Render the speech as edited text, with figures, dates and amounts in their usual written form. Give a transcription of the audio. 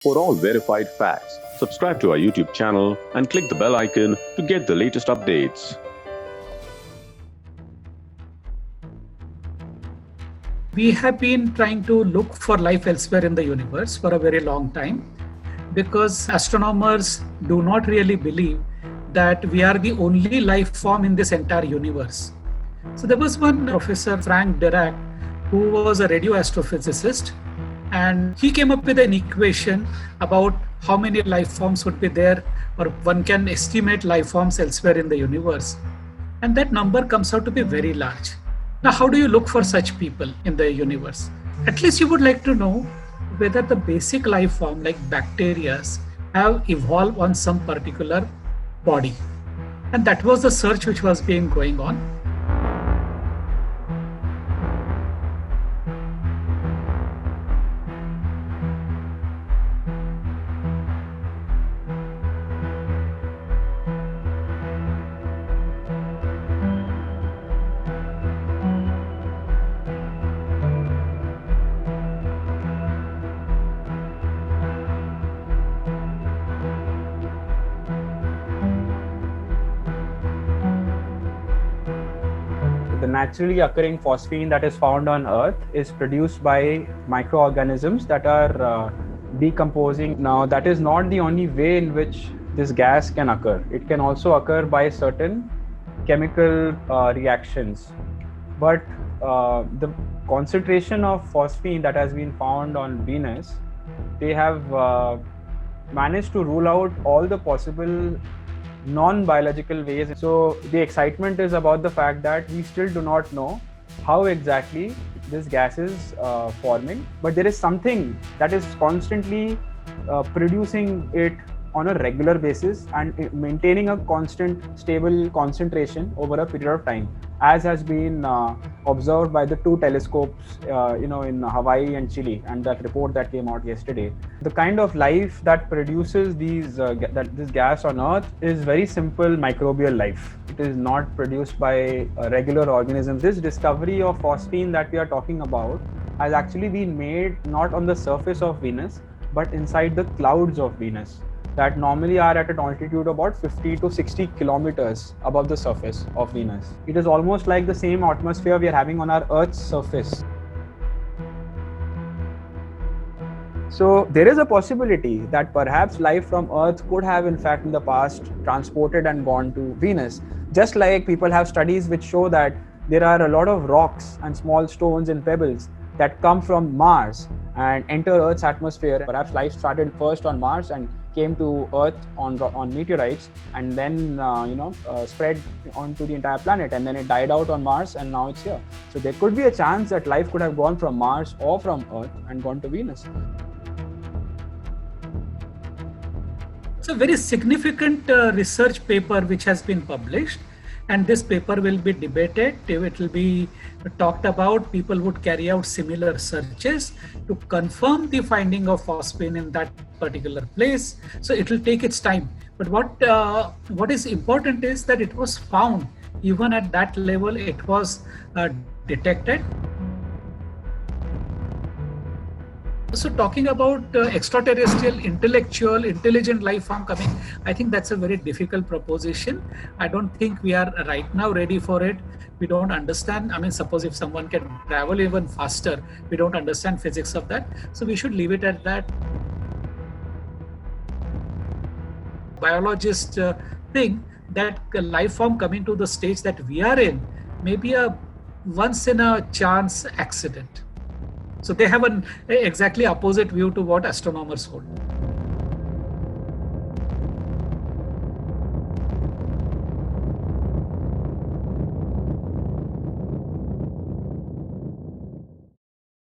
For all verified facts, subscribe to our YouTube channel and click the bell icon to get the latest updates. We have been trying to look for life elsewhere in the universe for a very long time because astronomers do not really believe that we are the only life form in this entire universe. So there was one professor, Frank Dirac, who was a radio astrophysicist, and he came up with an equation about how many life forms would be there, or one can estimate life forms elsewhere in the universe. And that number comes out to be very large. Now, how do you look for such people in the universe? At least you would like to know whether the basic life form like bacteria have evolved on some particular body. And that was the search which was being going on. The naturally occurring phosphine that is found on Earth is produced by microorganisms that are decomposing. Now, that is not the only way in which this gas can occur. It can also occur by certain chemical reactions. But the concentration of phosphine that has been found on Venus, they have managed to rule out all the possible non-biological ways. So the excitement is about the fact that we still do not know how exactly this gas is forming, but there is something that is constantly producing it on a regular basis and maintaining a constant stable concentration over a period of time, as has been observed by the two telescopes in Hawaii and Chile, and that report that came out yesterday. The kind of life that produces this gas on Earth is very simple microbial life. It is not produced by regular organisms. This discovery of phosphine that we are talking about has actually been made not on the surface of Venus, but inside the clouds of Venus, that normally are at an altitude about 50 to 60 kilometers above the surface of Venus. It is almost like the same atmosphere we are having on our Earth's surface. So there is a possibility that perhaps life from Earth could have in fact in the past transported and gone to Venus. Just like people have studies which show that there are a lot of rocks and small stones and pebbles that come from Mars and enter Earth's atmosphere. Perhaps life started first on Mars and came to Earth on meteorites, and then spread onto the entire planet, and then it died out on Mars, and now it's here. So there could be a chance that life could have gone from Mars or from Earth and gone to Venus. It's a very significant research paper which has been published, and this paper will be debated. It will be talked about. People would carry out similar searches to confirm the finding of phosphine in that particular place. So it will take its time. But what is important is that it was found. Even at that level, it was detected. So talking about extraterrestrial, intelligent life form coming, I think that's a very difficult proposition. I don't think we are right now ready for it. We don't understand. I mean, suppose if someone can travel even faster, we don't understand physics of that. So we should leave it at that. Biologists think that life form coming to the stage that we are in may be a once in a chance accident. So they have an exactly opposite view to what astronomers hold.